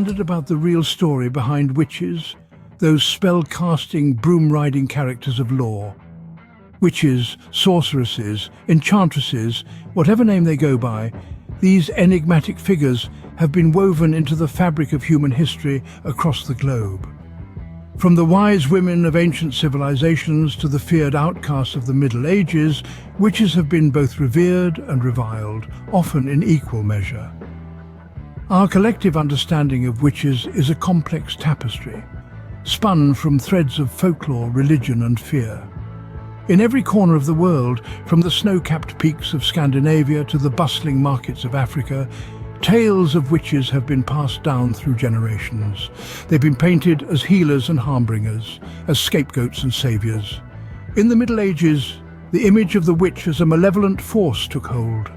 wondered about the real story behind witches, those spell-casting, broom-riding characters of lore? Witches, sorceresses, enchantresses, whatever name they go by, these enigmatic figures have been woven into the fabric of human history across the globe. From the wise women of ancient civilizations to the feared outcasts of the Middle Ages, witches have been both revered and reviled, often in equal measure. Our collective understanding of witches is a complex tapestry, spun from threads of folklore, religion and fear. In every corner of the world, from the snow-capped peaks of Scandinavia to the bustling markets of Africa, tales of witches have been passed down through generations. They've been painted as healers and harm-bringers, as scapegoats and saviors. In the Middle Ages, the image of the witch as a malevolent force took hold.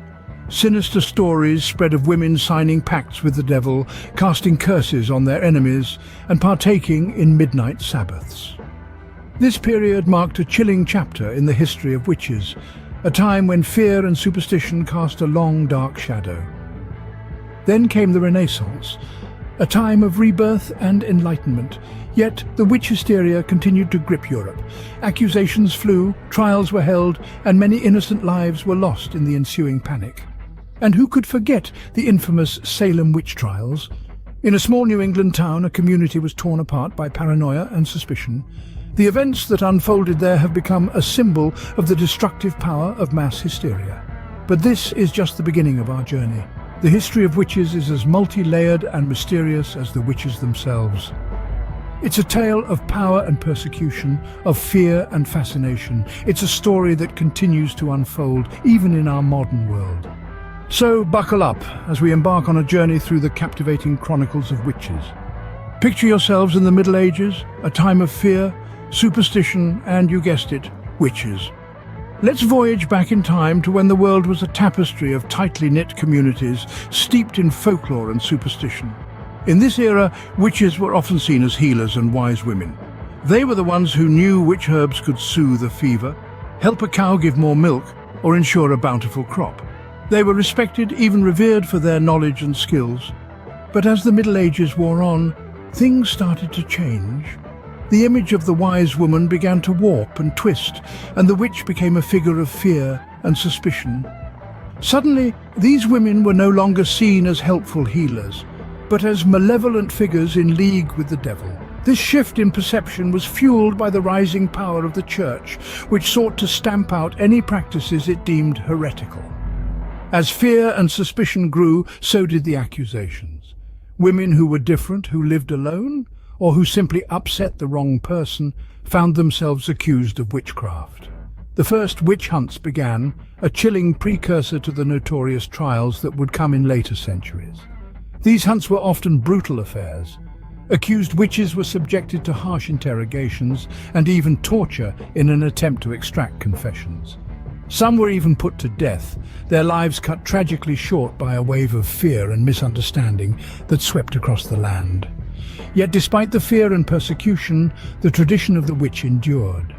Sinister stories spread of women signing pacts with the devil, casting curses on their enemies, and partaking in midnight Sabbaths. This period marked a chilling chapter in the history of witches, a time when fear and superstition cast a long, dark shadow. Then came the Renaissance, a time of rebirth and enlightenment. Yet the witch hysteria continued to grip Europe. Accusations flew, trials were held, and many innocent lives were lost in the ensuing panic. And who could forget the infamous Salem witch trials? In a small New England town, a community was torn apart by paranoia and suspicion. The events that unfolded there have become a symbol of the destructive power of mass hysteria. But this is just the beginning of our journey. The history of witches is as multi-layered and mysterious as the witches themselves. It's a tale of power and persecution, of fear and fascination. It's a story that continues to unfold even in our modern world. So buckle up as we embark on a journey through the captivating chronicles of witches. Picture yourselves in the Middle Ages, a time of fear, superstition and, you guessed it, witches. Let's voyage back in time to when the world was a tapestry of tightly knit communities steeped in folklore and superstition. In this era, witches were often seen as healers and wise women. They were the ones who knew which herbs could soothe a fever, help a cow give more milk, or ensure a bountiful crop. They were respected, even revered for their knowledge and skills. But as the Middle Ages wore on, things started to change. The image of the wise woman began to warp and twist, and the witch became a figure of fear and suspicion. Suddenly, these women were no longer seen as helpful healers, but as malevolent figures in league with the devil. This shift in perception was fueled by the rising power of the Church, which sought to stamp out any practices it deemed heretical. As fear and suspicion grew, so did the accusations. Women who were different, who lived alone, or who simply upset the wrong person, found themselves accused of witchcraft. The first witch hunts began, a chilling precursor to the notorious trials that would come in later centuries. These hunts were often brutal affairs. Accused witches were subjected to harsh interrogations and even torture in an attempt to extract confessions. Some were even put to death, their lives cut tragically short by a wave of fear and misunderstanding that swept across the land. Yet despite the fear and persecution, the tradition of the witch endured.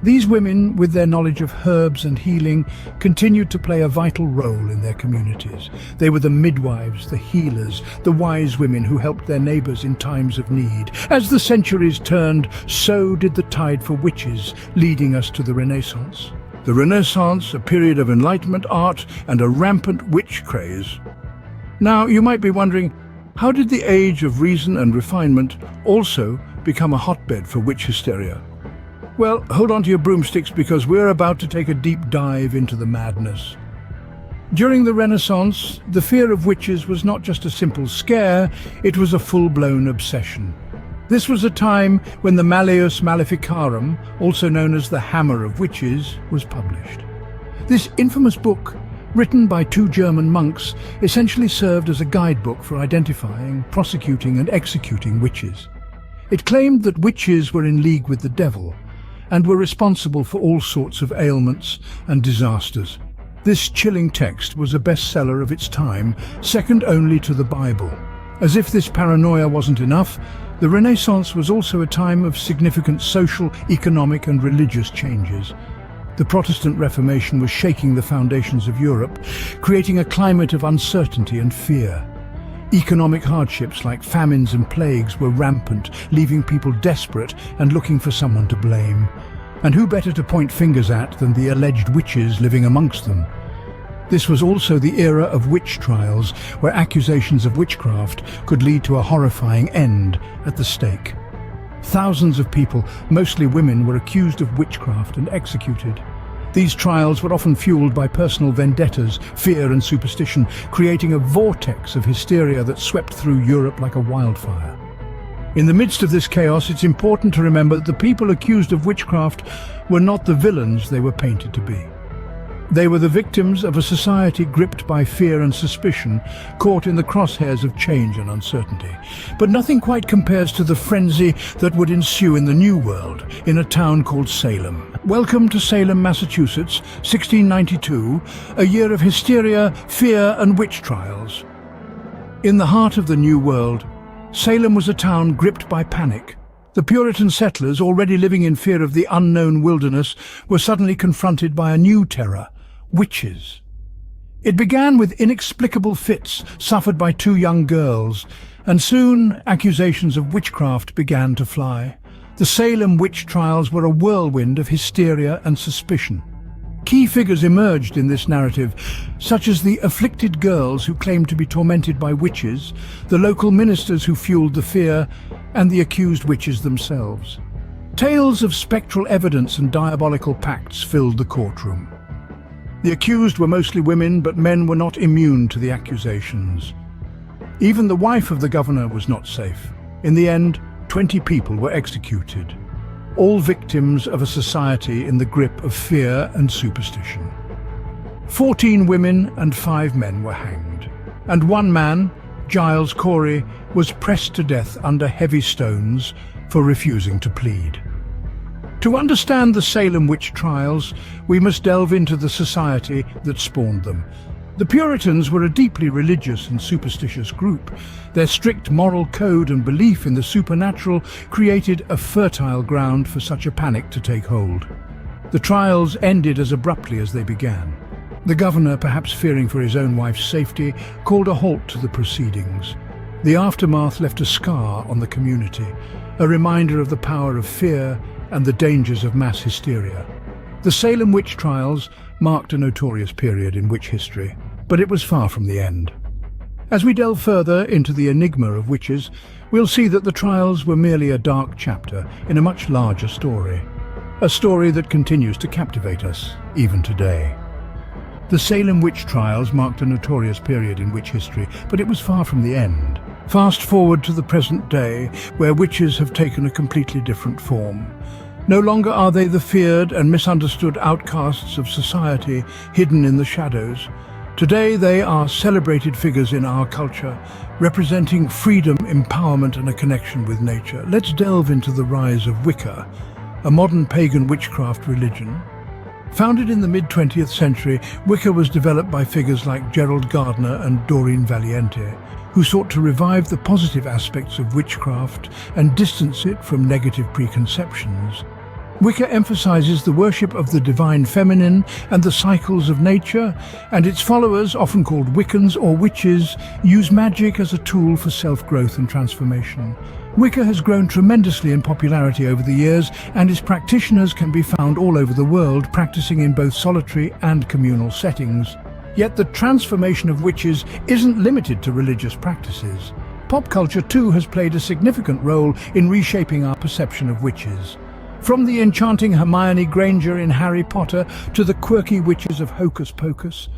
These women, with their knowledge of herbs and healing, continued to play a vital role in their communities. They were the midwives, the healers, the wise women who helped their neighbors in times of need. As the centuries turned, so did the tide for witches, leading us to the Renaissance. The Renaissance, a period of enlightenment, art, and a rampant witch craze. Now, you might be wondering, how did the age of reason and refinement also become a hotbed for witch hysteria? Well, hold on to your broomsticks because we're about to take a deep dive into the madness. During the Renaissance, the fear of witches was not just a simple scare, it was a full-blown obsession. This was a time when the Malleus Maleficarum, also known as the Hammer of Witches, was published. This infamous book, written by two German monks, essentially served as a guidebook for identifying, prosecuting and executing witches. It claimed that witches were in league with the devil and were responsible for all sorts of ailments and disasters. This chilling text was a bestseller of its time, second only to the Bible. As if this paranoia wasn't enough, the Renaissance was also a time of significant social, economic and religious changes. The Protestant Reformation was shaking the foundations of Europe, creating a climate of uncertainty and fear. Economic hardships like famines and plagues were rampant, leaving people desperate and looking for someone to blame. And who better to point fingers at than the alleged witches living amongst them? This was also the era of witch trials, where accusations of witchcraft could lead to a horrifying end at the stake. Thousands of people, mostly women, were accused of witchcraft and executed. These trials were often fueled by personal vendettas, fear and superstition, creating a vortex of hysteria that swept through Europe like a wildfire. In the midst of this chaos, it's important to remember that the people accused of witchcraft were not the villains they were painted to be. They were the victims of a society gripped by fear and suspicion, caught in the crosshairs of change and uncertainty. But nothing quite compares to the frenzy that would ensue in the New World, in a town called Salem. Welcome to Salem, Massachusetts, 1692, a year of hysteria, fear and witch trials. In the heart of the New World, Salem was a town gripped by panic. The Puritan settlers, already living in fear of the unknown wilderness, were suddenly confronted by a new terror: witches. It began with inexplicable fits suffered by two young girls, and soon accusations of witchcraft began to fly. The Salem witch trials were a whirlwind of hysteria and suspicion. Key figures emerged in this narrative, such as the afflicted girls who claimed to be tormented by witches, the local ministers who fueled the fear, and the accused witches themselves. Tales of spectral evidence and diabolical pacts filled the courtroom. The accused were mostly women, but men were not immune to the accusations. Even the wife of the governor was not safe. In the end, 20 people were executed, all victims of a society in the grip of fear and superstition. 14 women and 5 men were hanged, and one man, Giles Corey, was pressed to death under heavy stones for refusing to plead. To understand the Salem witch trials, we must delve into the society that spawned them. The Puritans were a deeply religious and superstitious group. Their strict moral code and belief in the supernatural created a fertile ground for such a panic to take hold. The trials ended as abruptly as they began. The governor, perhaps fearing for his own wife's safety, called a halt to the proceedings. The aftermath left a scar on the community, a reminder of the power of fear and the dangers of mass hysteria. The Salem witch trials marked a notorious period in witch history, but it was far from the end. As we delve further into the enigma of witches, we'll see that the trials were merely a dark chapter in a much larger story, a story that continues to captivate us even today. The Salem witch trials marked a notorious period in witch history, but it was far from the end. Fast forward to the present day, where witches have taken a completely different form. No longer are they the feared and misunderstood outcasts of society, hidden in the shadows. Today they are celebrated figures in our culture, representing freedom, empowerment and a connection with nature. Let's delve into the rise of Wicca, a modern pagan witchcraft religion. Founded in the mid-20th century, Wicca was developed by figures like Gerald Gardner and Doreen Valiente, who sought to revive the positive aspects of witchcraft and distance it from negative preconceptions. Wicca emphasizes the worship of the divine feminine and the cycles of nature, and its followers, often called Wiccans or witches, use magic as a tool for self-growth and transformation. Wicca has grown tremendously in popularity over the years, and its practitioners can be found all over the world, practicing in both solitary and communal settings. Yet the transformation of witches isn't limited to religious practices. Pop culture too has played a significant role in reshaping our perception of witches. From the enchanting Hermione Granger in Harry Potter to the quirky witches of Hocus Pocus,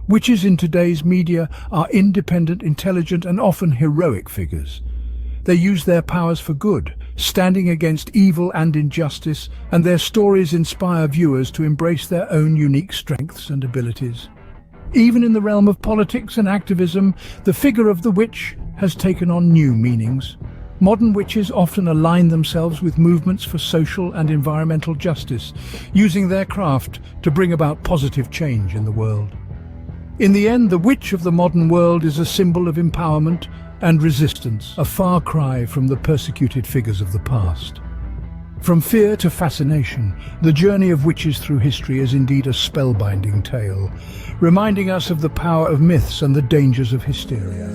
witches in today's media are independent, intelligent and often heroic figures. They use their powers for good, standing against evil and injustice, and their stories inspire viewers to embrace their own unique strengths and abilities. Even in the realm of politics and activism, the figure of the witch has taken on new meanings. Modern witches often align themselves with movements for social and environmental justice, using their craft to bring about positive change in the world. In the end, the witch of the modern world is a symbol of empowerment and resistance, a far cry from the persecuted figures of the past. From fear to fascination, the journey of witches through history is indeed a spellbinding tale, reminding us of the power of myths and the dangers of hysteria.